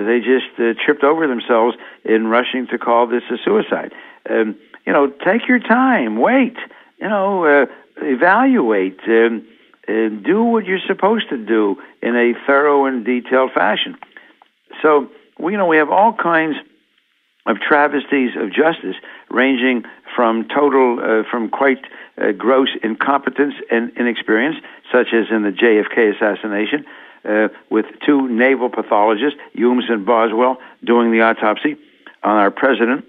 they just tripped over themselves in rushing to call this a suicide. Take your time, wait, evaluate, do what you're supposed to do in a thorough and detailed fashion. So, we have all kinds of travesties of justice, ranging from quite gross incompetence and inexperience, such as in the JFK assassination, with two naval pathologists, Humes and Boswell, doing the autopsy on our president,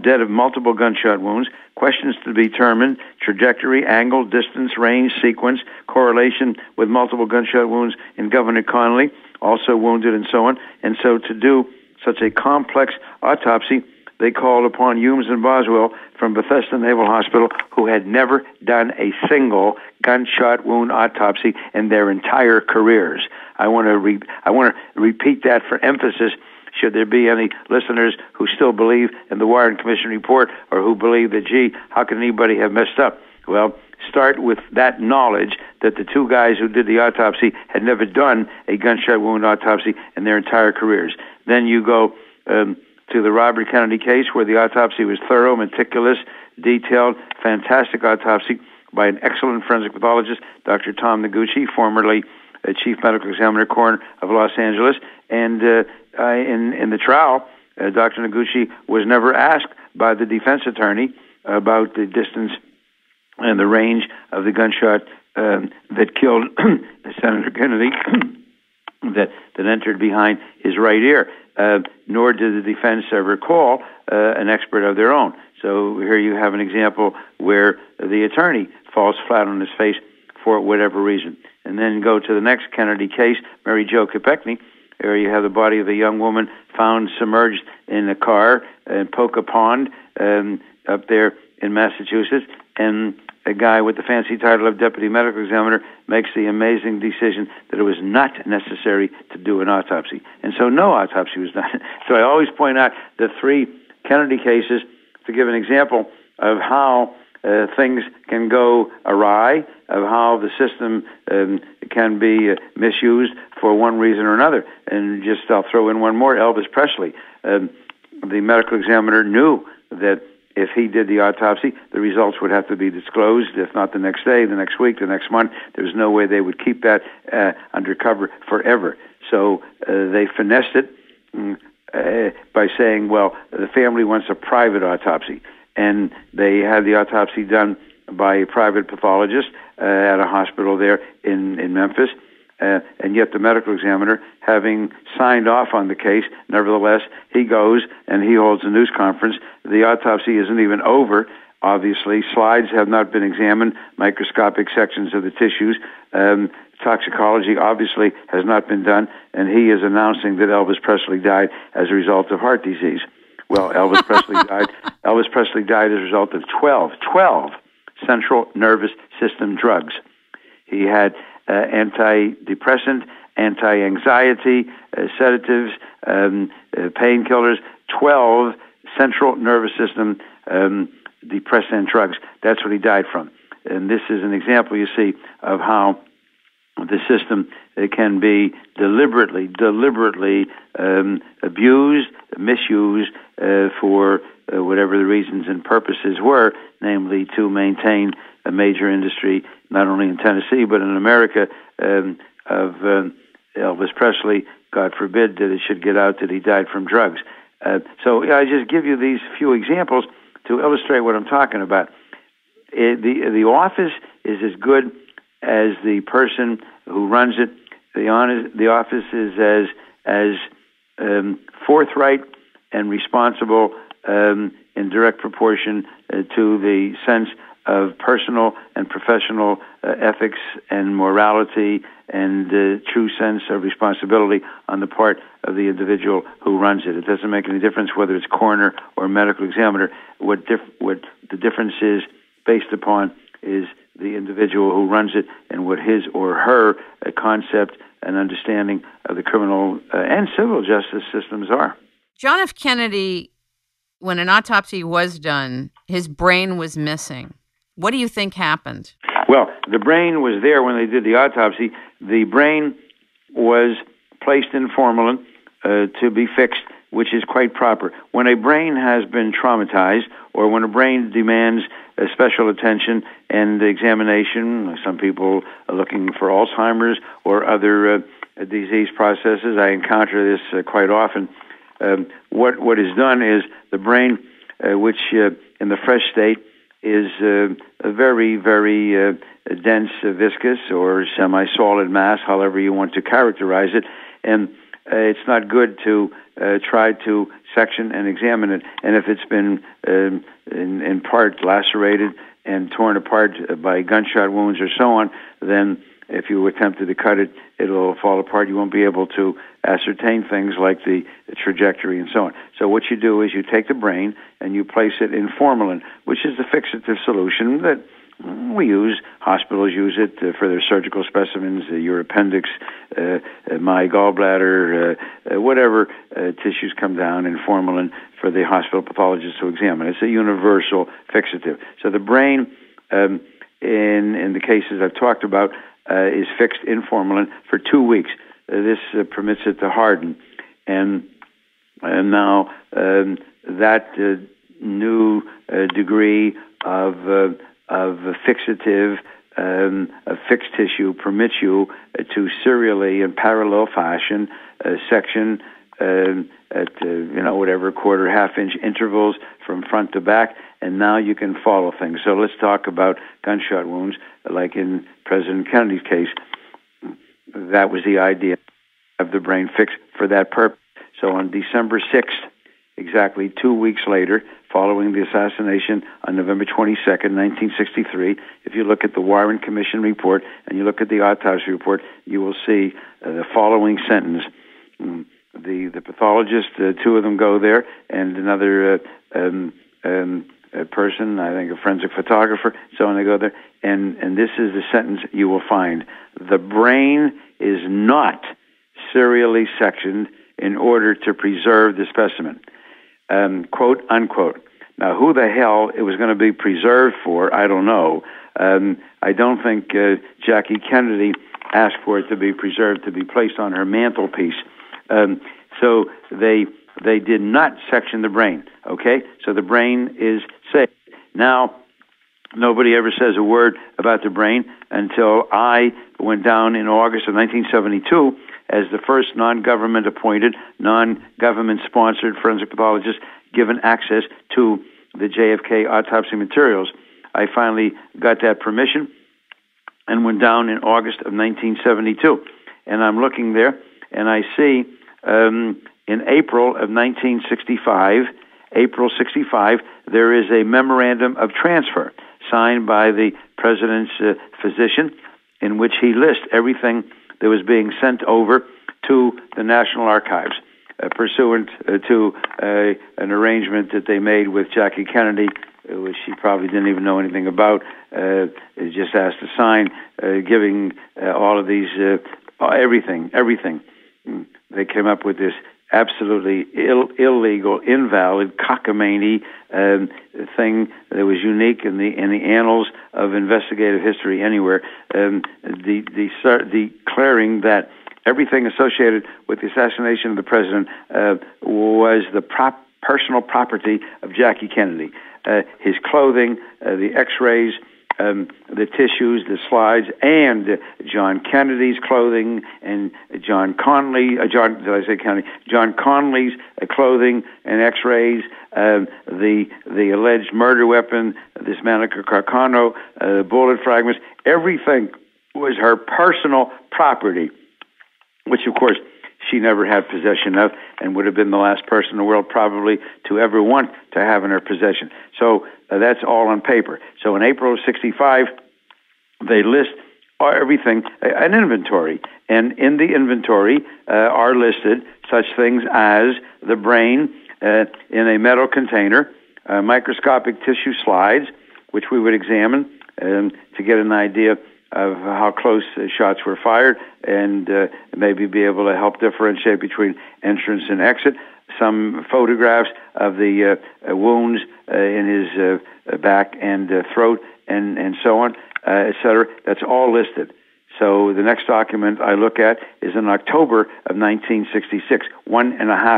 dead of multiple gunshot wounds, questions to be determined, trajectory, angle, distance, range, sequence, correlation with multiple gunshot wounds in Governor Connolly, also wounded, and so on. And so to do such a complex autopsy, they called upon Humes and Boswell from Bethesda Naval Hospital, who had never done a single gunshot wound autopsy in their entire careers. I want to repeat that for emphasis, should there be any listeners who still believe in the Warren Commission report, or who believe that, how can anybody have messed up? Well, start with that knowledge that the two guys who did the autopsy had never done a gunshot wound autopsy in their entire careers. Then you go to the Robert Kennedy case, where the autopsy was thorough, meticulous, detailed, fantastic autopsy by an excellent forensic pathologist, Dr. Tom Noguchi, formerly Chief Medical Examiner, Coroner of Los Angeles. And in the trial, Dr. Noguchi was never asked by the defense attorney about the distance and the range of the gunshot that killed Senator Kennedy that entered behind his right ear. Nor did the defense ever call an expert of their own. So here you have an example where the attorney falls flat on his face for whatever reason. And then go to the next Kennedy case, Mary Jo Kopechne, where you have the body of a young woman found submerged in a car in Poca Pond up there in Massachusetts, and a guy with the fancy title of Deputy Medical Examiner makes the amazing decision that it was not necessary to do an autopsy. And so no autopsy was done. So I always point out the three Kennedy cases to give an example of how things can go awry, of how the system can be misused for one reason or another. And just I'll throw in one more, Elvis Presley. The medical examiner knew that if he did the autopsy, the results would have to be disclosed, if not the next day, the next week, the next month. There's no way they would keep that undercover forever. So they finessed it by saying, well, the family wants a private autopsy. And they had the autopsy done by a private pathologist at a hospital there in Memphis. And yet the medical examiner, having signed off on the case, nevertheless, he goes and he holds a news conference. The autopsy isn't even over, obviously. Slides have not been examined, microscopic sections of the tissues. Toxicology obviously has not been done, and he is announcing that Elvis Presley died as a result of heart disease. Well, Elvis Presley died. Elvis Presley died as a result of 12 central nervous system drugs. He had antidepressant, anti-anxiety, sedatives, painkillers, 12 central nervous system depressant drugs. That's what he died from. And this is an example, you see, of how the system can be deliberately abused, misused for whatever the reasons and purposes were, namely to maintain a major industry, not only in Tennessee, but in America, of Elvis Presley. God forbid that it should get out that he died from drugs. So I just give you these few examples to illustrate what I'm talking about. The office is as good as the person who runs it. The office is as forthright and responsible in direct proportion to the sense of personal and professional ethics and morality and true sense of responsibility on the part of the individual who runs it. It doesn't make any difference whether it's coroner or medical examiner. What the difference is based upon is the individual who runs it and what his or her concept and understanding of the criminal and civil justice systems are. John F. Kennedy, when an autopsy was done, his brain was missing. What do you think happened? Well, the brain was there when they did the autopsy. The brain was placed in formalin to be fixed, which is quite proper. When a brain has been traumatized, or when a brain demands special attention and examination, some people are looking for Alzheimer's or other disease processes. I encounter this quite often. What is done is the brain, which in the fresh state is a very, very dense, viscous, or semi-solid mass, however you want to characterize it, and it's not good to try to section and examine it. And if it's been in part lacerated and torn apart by gunshot wounds or so on, then if you attempted to cut it, it'll fall apart. You won't be able to ascertain things like the trajectory and so on. So what you do is you take the brain and you place it in formalin, which is the fixative solution that we use. Hospitals use it for their surgical specimens, your appendix, my gallbladder, whatever tissues come down in formalin for the hospital pathologist to examine. It's a universal fixative. So the brain, in the cases I've talked about, is fixed in formalin for 2 weeks. This permits it to harden. And now that new degree of fixative, of fixed tissue permits you to serially in parallel fashion section at whatever quarter, half-inch intervals from front to back, and now you can follow things. So let's talk about gunshot wounds, like in President Kennedy's case. That was the idea of the brain fixed for that purpose. So on December 6th, exactly 2 weeks later, following the assassination on November 22nd, 1963, if you look at the Warren Commission report and you look at the autopsy report, you will see the following sentence. The pathologist, two of them go there, and another a person, I think a forensic photographer, so on, they go there, and this is the sentence you will find. The brain is not serially sectioned in order to preserve the specimen. Quote, unquote. Now, who the hell it was going to be preserved for, I don't know. I don't think Jackie Kennedy asked for it to be preserved, to be placed on her mantelpiece. So they did not section the brain, okay? So the brain is safe. Now, nobody ever says a word about the brain until I went down in August of 1972 as the first non-government appointed, non-government sponsored forensic pathologist given access to the JFK autopsy materials. I finally got that permission and went down in August of 1972. And I'm looking there, and I see in April of 1965, April 65, there is a memorandum of transfer signed by the president's physician in which he lists everything that was being sent over to the National Archives pursuant to an arrangement that they made with Jackie Kennedy, which she probably didn't even know anything about. Just asked to sign, giving all of these, everything. They came up with this absolutely illegal, invalid, cockamamie thing that was unique in the annals of investigative history anywhere. Declaring that everything associated with the assassination of the president was the personal property of Jackie Kennedy. His clothing, the X-rays, the tissues, the slides, and John Kennedy's clothing, and John Conley's clothing and X-rays, the alleged murder weapon, this Manica Carcano, bullet fragments, everything was her personal property, which, of course, she never had possession of and would have been the last person in the world probably to ever want to have in her possession. So that's all on paper. So in April of 65, they list everything, an inventory. And in the inventory are listed such things as the brain in a metal container, microscopic tissue slides, which we would examine to get an idea of how close shots were fired and maybe be able to help differentiate between entrance and exit. Some photographs of the wounds in his back and throat and so on, et cetera. That's all listed. So the next document I look at is in October of 1966, 1.5